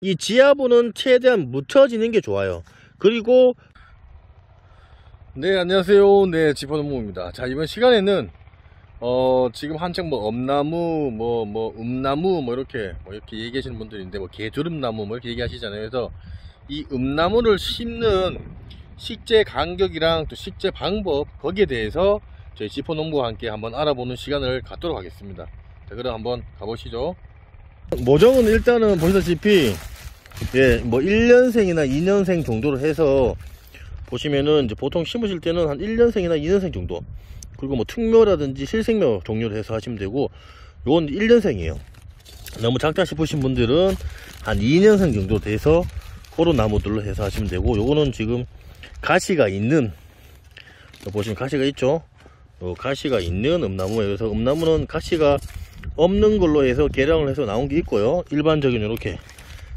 이 지하부는 최대한 묻혀지는 게 좋아요. 그리고 네, 안녕하세요. 네, 지퍼농부입니다. 자, 이번 시간에는 지금 한창 뭐 엄나무 음나무 이렇게 얘기하시는 분들인데, 뭐 개두릅나무 이렇게 얘기하시잖아요. 그래서 이 음나무를 심는 식재 간격이랑 또 식재 방법, 거기에 대해서 저희 지퍼농부와 함께 한번 알아보는 시간을 갖도록 하겠습니다. 자, 그럼 한번 가보시죠. 모종은 일단은 보시다시피 뭐 1년생이나 2년생 정도로 해서 보시면은 이제 보통 심으실 때는 한 1년생이나 2년생 정도, 그리고 뭐 특묘라든지 실생묘 종류로 해서 하시면 되고, 요건 1년생이에요 너무 작다 싶으신 분들은 한 2년생 정도 돼서 그런 나무들로 해서 하시면 되고, 요거는 지금 가시가 있는, 보시면 가시가 있죠. 요 가시가 있는 음나무예요. 그래서 음나무는 가시가 없는 걸로 해서 개량을 해서 나온 게 있고요, 일반적인 이렇게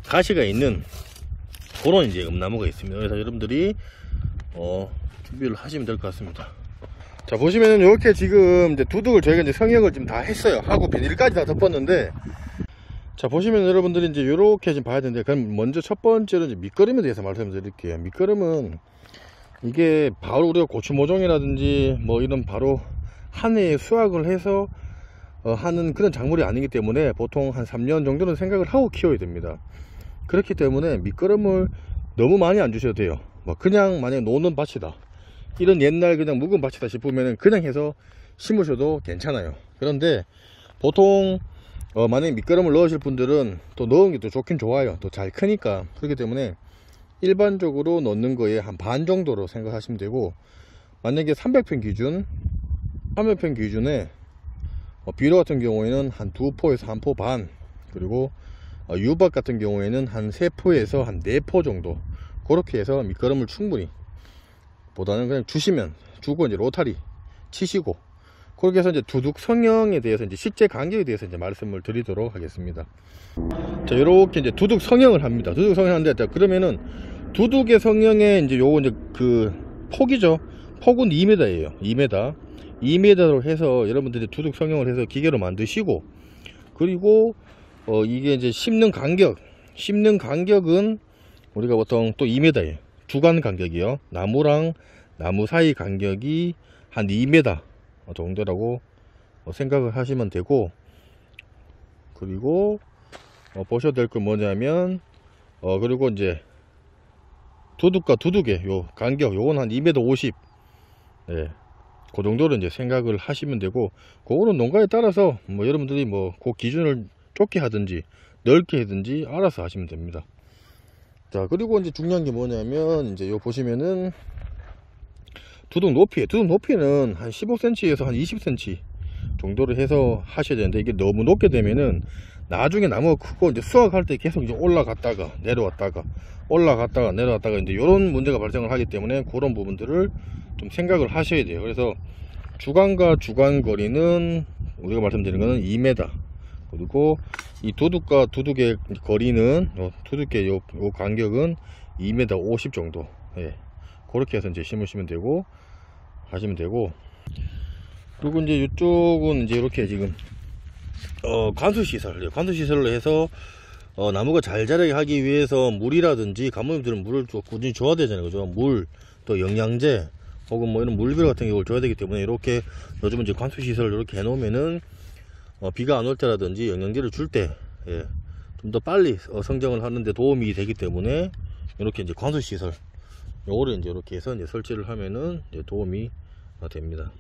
가시가 있는 그런 이제 음나무가 있습니다. 그래서 여러분들이 준비를 하시면 될 것 같습니다. 자, 보시면은 이렇게 지금 이제 두둑을 저희가 이제 성형을 지금 다 했어요. 하고 비닐까지 다 덮었는데, 자, 보시면 여러분들이 이제 이렇게 지금 봐야 되는데, 그럼 먼저 첫 번째로 이제 밑거름에 대해서 말씀드릴게요. 밑거름은 이게 바로 우리가 고추 모종이라든지 뭐 이런 바로 한 해에 수확을 해서 하는 그런 작물이 아니기 때문에 보통 한 3년 정도는 생각을 하고 키워야 됩니다. 그렇기 때문에 밑거름을 너무 많이 안 주셔도 돼요. 뭐 그냥 만약에 노는 밭이다, 이런 옛날 그냥 묵은 밭이다 싶으면 그냥 해서 심으셔도 괜찮아요. 그런데 보통 만약에 밑거름을 넣으실 분들은 또 넣은 게 또 좋긴 좋아요. 또 잘 크니까. 그렇기 때문에 일반적으로 넣는 거에 한 반 정도로 생각하시면 되고, 만약에 300평 기준, 300평 기준에 비료 같은 경우에는 한 2포에서 1포 반, 그리고 유박 같은 경우에는 한 3포에서 한 4포 정도, 그렇게 해서 밑거름을 충분히, 보다는 그냥 주고 이제 로타리 치시고, 그렇게 해서 이제 두둑 성형에 대해서 이제 식재 간격에 대해서 이제 말씀을 드리도록 하겠습니다. 자, 이렇게 이제 두둑 성형을 합니다. 두둑 성형하는데, 자, 그러면은 두둑의 성형에 이제 요거 이제 그 폭이죠. 폭은 2m예요. 2m로 해서 여러분들이 두둑 성형을 해서 기계로 만드시고, 그리고 이게 이제 심는 간격은 우리가 보통 또 2m예요. 주간 간격이요. 나무랑 나무 사이 간격이 한 2m 정도라고 생각을 하시면 되고, 그리고 보셔야 될 건 뭐냐면 그리고 이제 두둑과 두둑의 요 간격, 요건 한 2m 50, 그 정도로 이제 생각을 하시면 되고, 그거는 농가에 따라서 뭐 여러분들이 뭐 그 기준을 좁게 하든지 넓게 하든지 알아서 하시면 됩니다. 자, 그리고 이제 중요한 게 뭐냐면, 이제 요 보시면은 두둑 높이는 한 15cm에서 한 20cm 정도로 해서 하셔야 되는데, 이게 너무 높게 되면은 나중에 나무가 크고 이제 수확할 때 계속 이제 올라갔다가 내려왔다가 이제 요런 문제가 발생을 하기 때문에 그런 부분들을 좀 생각을 하셔야 돼요. 그래서 주간과 주간 거리는 우리가 말씀드린 거는 2m, 그리고 이 두둑과 두둑의 거리는 두둑의 요 간격은 2m 50 정도, 그렇게 해서 이제 심으시면 되고 하시면 되고, 그리고 이제 이쪽은 이제 이렇게 지금 관수시설로 해서 나무가 잘 자라게 하기 위해서 물이라든지, 가무님들은 물을 꾸준히 줘야 되잖아요, 그죠? 물, 또 영양제, 혹은 뭐 이런 물비료 같은 경우를 줘야 되기 때문에, 이렇게 요즘은 이제 관수시설을 이렇게 해놓으면은 비가 안 올 때라든지 영양제를 줄 때 좀 더 빨리 성장을 하는데 도움이 되기 때문에, 이렇게 이제 관수시설 요거를 이제 이렇게 해서 이제 설치를 하면은 이제 도움이 됩니다.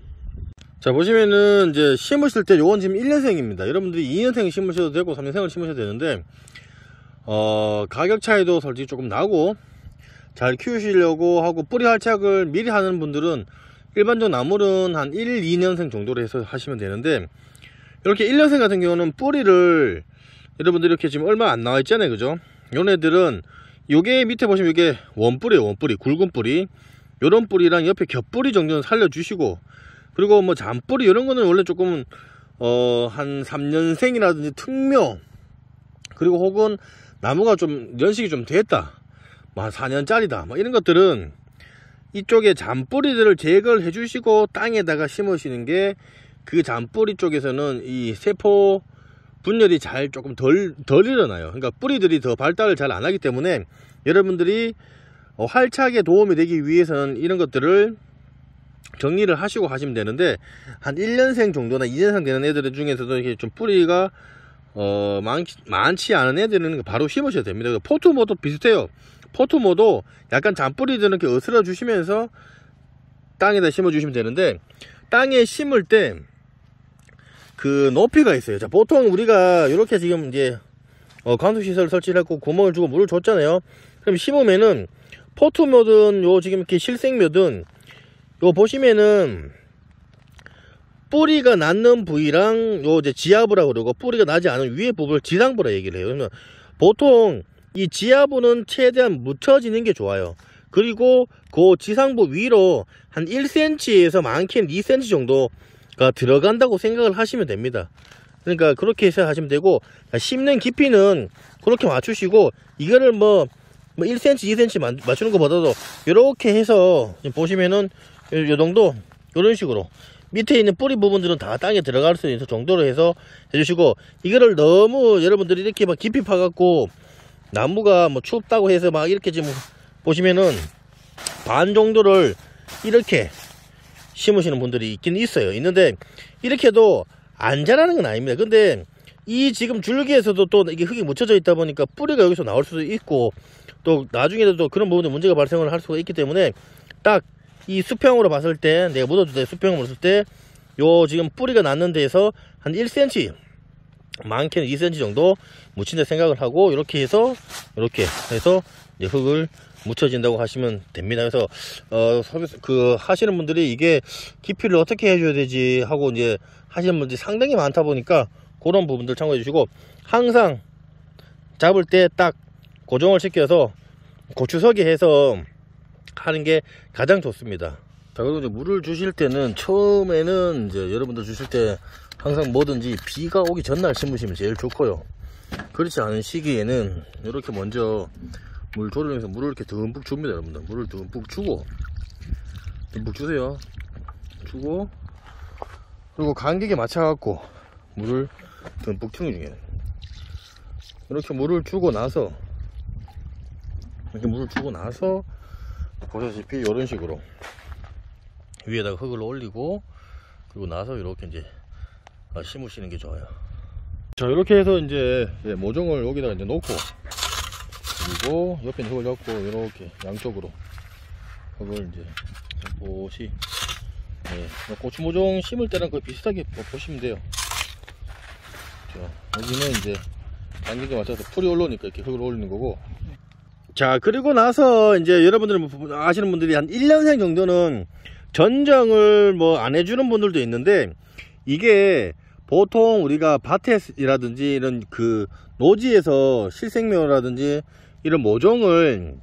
자, 보시면은 이제 심으실 때 요건 지금 1년생입니다. 여러분들이 2년생 심으셔도 되고 3년생을 심으셔도 되는데, 가격 차이도 솔직히 조금 나고, 잘 키우시려고 하고 뿌리 활착을 미리 하는 분들은 일반적 나물은 한 1, 2년생 정도로 해서 하시면 되는데, 이렇게 1년생 같은 경우는 뿌리를 여러분들이 이렇게 지금 얼마 안 나와 있잖아요, 그죠? 요네들은 요게 밑에 보시면 이게 원뿌리에요. 굵은 뿌리, 요런 뿌리랑 옆에 겹뿌리 정도는 살려주시고, 그리고 뭐 잔뿌리 이런 거는 원래 조금 한 3년생이라든지 특묘, 그리고 혹은 나무가 좀 연식이 좀 됐다, 뭐 한 4년짜리다, 뭐 이런 것들은 이쪽에 잔뿌리들을 제거를 해주시고 땅에다가 심으시는 게, 그 잔뿌리 쪽에서는 이 세포 분열이 잘 조금 덜 일어나요. 그러니까 뿌리들이 더 발달을 잘 안 하기 때문에 여러분들이 활착에 도움이 되기 위해서는 이런 것들을 정리를 하시고 하시면 되는데, 한 1년생 정도나 2년생 되는 애들 중에서도 이렇게 좀 뿌리가 많지 않은 애들은 바로 심으셔도 됩니다. 포토모도 비슷해요. 포토모도 약간 잔뿌리들은 이렇게 어스러 주시면서 땅에다 심어 주시면 되는데, 땅에 심을 때 그 높이가 있어요. 자, 보통 우리가 이렇게 지금 이제 관수시설 설치를 했고 구멍을 주고 물을 줬잖아요. 그럼 심으면은 포토모든 요 지금 이렇게 실생묘든 요 보시면은 뿌리가 낳는 부위랑 요 이제 지하부라고 그러고, 뿌리가 나지 않은 위에 부분을 지상부라 얘기를 해요. 그러면 보통 이 지하부는 최대한 묻혀지는 게 좋아요. 그리고 그 지상부 위로 한 1cm에서 많게는 2cm 정도가 들어간다고 생각을 하시면 됩니다. 그러니까 그렇게 해서 하시면 되고, 심는 깊이는 그렇게 맞추시고, 이거를 뭐 1cm, 2cm 맞추는 것보다도 이렇게 해서 보시면은 요 정도, 이런 식으로 밑에 있는 뿌리 부분들은 다 땅에 들어갈 수 있는 정도로 해서 해주시고, 이거를 너무 여러분들이 이렇게 막 깊이 파갖고 나무가 뭐 춥다고 해서 막 이렇게 지금 보시면은 반 정도를 이렇게 심으시는 분들이 있긴 있는데 이렇게 해도 안 자라는 건 아닙니다. 근데 이 지금 줄기에서도 또 이게 흙이 묻혀져 있다 보니까 뿌리가 여기서 나올 수도 있고, 또 나중에도 또 그런 부분에 문제가 발생을 할 수가 있기 때문에, 딱 이 수평으로 봤을 때, 내가 묻어줄 때 수평으로 봤을 때 요 지금 뿌리가 났는 데에서 한 1cm, 많게는 2cm 정도 묻힌다 생각을 하고, 이렇게 해서 이제 흙을 묻혀진다고 하시면 됩니다. 그래서 하시는 분들이 이게 깊이를 어떻게 해줘야 되지 하고 이제 하시는 분들이 상당히 많다 보니까 그런 부분들 참고해 주시고, 항상 잡을 때 딱 고정을 시켜서 고추석에 해서 하는 게 가장 좋습니다. 자, 그리고 이제 물을 주실 때는 처음에는 이제 여러분들 주실 때 항상 뭐든지 비가 오기 전날 심으시면 제일 좋고요. 그렇지 않은 시기에는 이렇게 먼저 물 조리면서 물을 이렇게 듬뿍 줍니다. 여러분들 물을 듬뿍 주고, 듬뿍 주세요. 주고, 그리고 간격에 맞춰갖고 물을 듬뿍 주는 중이에요. 이렇게 물을 주고 나서 보시다시피 이런 식으로 위에다가 흙을 올리고, 그리고 나서 이렇게 이제 심으시는 게 좋아요. 자, 이렇게 해서 이제 모종을 여기다가 이제 놓고, 그리고 옆에 흙을 잡고 이렇게 양쪽으로 흙을 이제 잠시 고추 모종 심을 때랑 거의 비슷하게 보시면 돼요. 자, 여기는 이제 간격에 맞춰서 풀이 올라오니까 이렇게 흙을 올리는 거고. 자, 그리고 나서 이제 여러분들 아시는 분들이 한 1년생 정도는 전정을 뭐 안 해주는 분들도 있는데, 이게 보통 우리가 밭이라든지 이런 그 노지에서 실생묘라든지 이런 모종을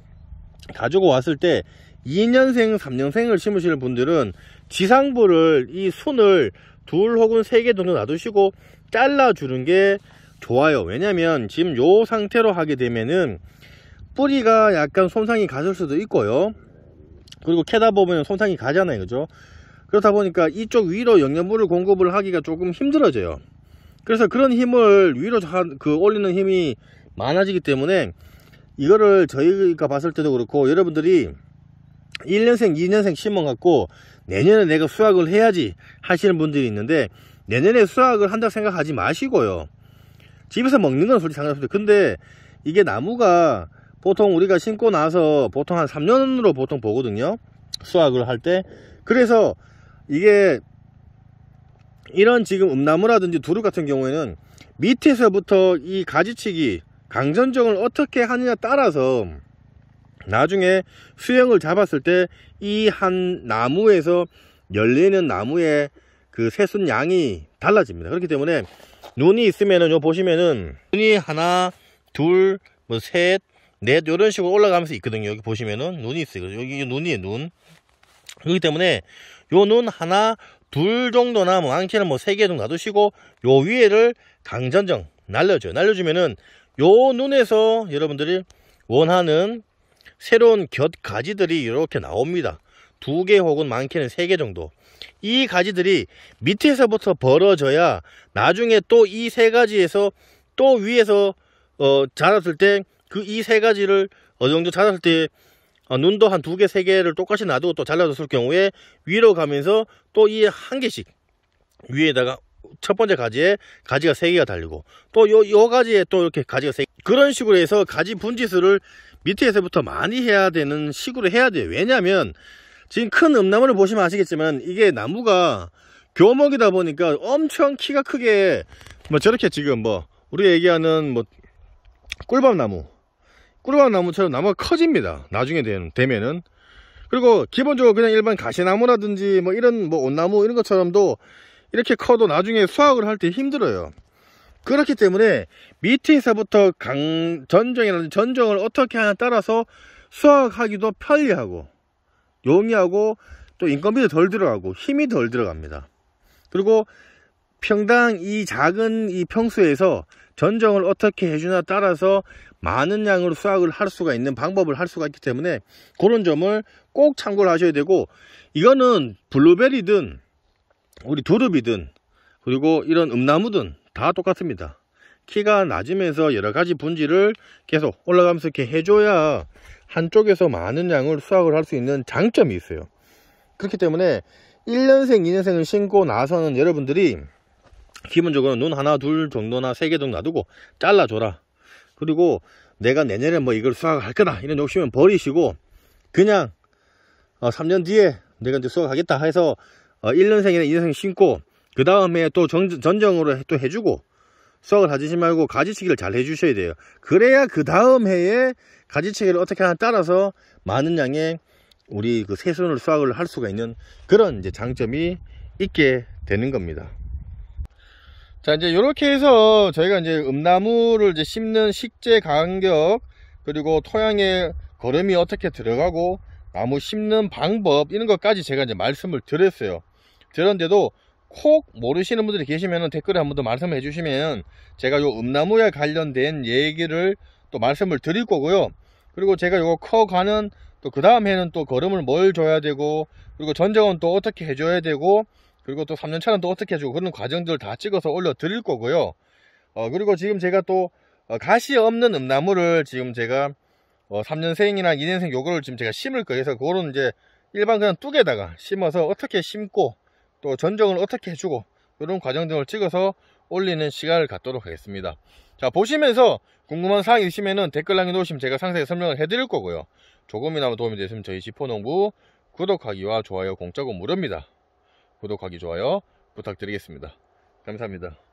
가지고 왔을 때 2년생, 3년생을 심으시는 분들은 지상부를 이 순을 2 혹은 3개 정도 놔두시고 잘라주는 게 좋아요. 왜냐면 지금 요 상태로 하게 되면은 뿌리가 약간 손상이 갔을 수도 있고요. 그리고 캐다 보면 손상이 가잖아요. 그죠? 그렇다 보니까 이쪽 위로 영양분을 공급을 하기가 조금 힘들어져요. 그래서 그런 힘을 위로 올리는 힘이 많아지기 때문에, 이거를 저희가 봤을 때도 그렇고 여러분들이 1년생, 2년생 심어 갖고 내년에 내가 수확을 해야지 하시는 분들이 있는데, 내년에 수확을 한다고 생각하지 마시고요. 집에서 먹는 건 솔직히 상관없어요. 근데 이게 나무가 보통 우리가 심고 나서 보통 한 3년으로 보통 보거든요, 수확을 할 때. 그래서 이게 이런 지금 음나무라든지 두릅 같은 경우에는 밑에서부터 이 가지치기, 강전정을 어떻게 하느냐 따라서 나중에 수영을 잡았을 때 이 한 나무에서 열리는 나무의 그 새순 양이 달라집니다. 그렇기 때문에 눈이 있으면은 요 보시면은 눈이 하나, 둘, 뭐 셋, 넷 이런 식으로 올라가면서 있거든요. 여기 보시면은 눈이 있어요. 여기 눈이에요, 눈. 그렇기 때문에 요 눈 하나, 둘 정도나 뭐 많게는 뭐 3개 정도 놔두시고, 요 위에를 강전정 날려줘요. 날려주면은 요 눈에서 여러분들이 원하는 새로운 곁 가지들이 이렇게 나옵니다. 2개 혹은 많게는 3개 정도. 이 가지들이 밑에서부터 벌어져야 나중에 또 이 세 가지에서 또 위에서 자랐을 때 그 이 세 가지를 어느 정도 자랐을 때 눈도 한 2개, 3개를 똑같이 놔두고 또 잘라줬을 경우에 위로 가면서 또 이 한 개씩 위에다가 첫 번째 가지에 가지가 3개가 달리고 또 요 가지에 또 이렇게 가지가 3개, 그런 식으로 해서 가지 분짓을 밑에서부터 많이 해야 되는 식으로 해야 돼요. 왜냐면 지금 큰 음나무를 보시면 아시겠지만 이게 나무가 교목이다 보니까 엄청 키가 크게 뭐 저렇게 지금 뭐 우리가 얘기하는 뭐 꿀밤나무처럼 나무가 커집니다. 나중에 되면은. 그리고 기본적으로 그냥 일반 가시나무라든지 뭐 이런 뭐 온나무 이런 것처럼도 이렇게 커도 나중에 수확을 할 때 힘들어요. 그렇기 때문에 밑에서부터 전정이라든지 전정을 어떻게 하냐에 따라서 수확하기도 편리하고 용이하고 또 인건비도 덜 들어가고 힘이 덜 들어갑니다. 그리고 평당 이 작은 이 평수에서 전정을 어떻게 해주냐에 따라서 많은 양으로 수확을 할 수가 있는 방법을 할 수가 있기 때문에 그런 점을 꼭 참고를 하셔야 되고, 이거는 블루베리든 우리 두릅이든 그리고 이런 음나무든 다 똑같습니다. 키가 낮으면서 여러가지 분지를 계속 올라가면서 이렇게 해줘야 한쪽에서 많은 양을 수확을 할 수 있는 장점이 있어요. 그렇기 때문에 1년생, 2년생을 심고 나서는 여러분들이 기본적으로 눈 하나, 둘 정도나 3개 정도 놔두고 잘라줘라. 그리고 내가 내년에 뭐 이걸 수확할 거다 이런 욕심은 버리시고 그냥 3년 뒤에 내가 이제 수확하겠다 해서 1년생이나 2년생 심고 그 다음에 또 전정으로 또 해주고 수확을 하지 말고 가지치기를 잘 해주셔야 돼요. 그래야 그 다음 해에 가지치기를 어떻게 하나 따라서 많은 양의 우리 그 새순을 수확을 할 수가 있는 그런 이제 장점이 있게 되는 겁니다. 자, 이제 이렇게 해서 저희가 이제 음나무를 이제 심는 식재 간격, 그리고 토양에 거름이 어떻게 들어가고 나무 심는 방법 이런 것까지 제가 이제 말씀을 드렸어요. 그런데도 콕 모르시는 분들이 계시면 댓글에 한 번 더 말씀해 주시면 제가 요 음나무에 관련된 얘기를 또 말씀을 드릴 거고요. 그리고 제가 요거 커가는 또 그 다음 해는 또 거름을 뭘 줘야 되고, 그리고 전정은 또 어떻게 해줘야 되고, 그리고 또 3년차는 또 어떻게 해주고, 그런 과정들 다 찍어서 올려 드릴 거고요. 그리고 지금 제가 또 가시 없는 음나무를 지금 제가 3년생이나 2년생 요거를 지금 제가 심을 거예요. 그래서 그거는 이제 일반 그냥 뚝에다가 심어서 어떻게 심고 또 전정을 어떻게 해주고 이런 과정 등을 찍어서 올리는 시간을 갖도록 하겠습니다. 자, 보시면서 궁금한 사항이 있으면은 댓글 남겨놓으시면 제가 상세히 설명을 해드릴 거고요. 조금이나마 도움이 됐으면 저희 지포농부 구독하기와 좋아요 공짜고 무료입니다. 구독하기, 좋아요 부탁드리겠습니다. 감사합니다.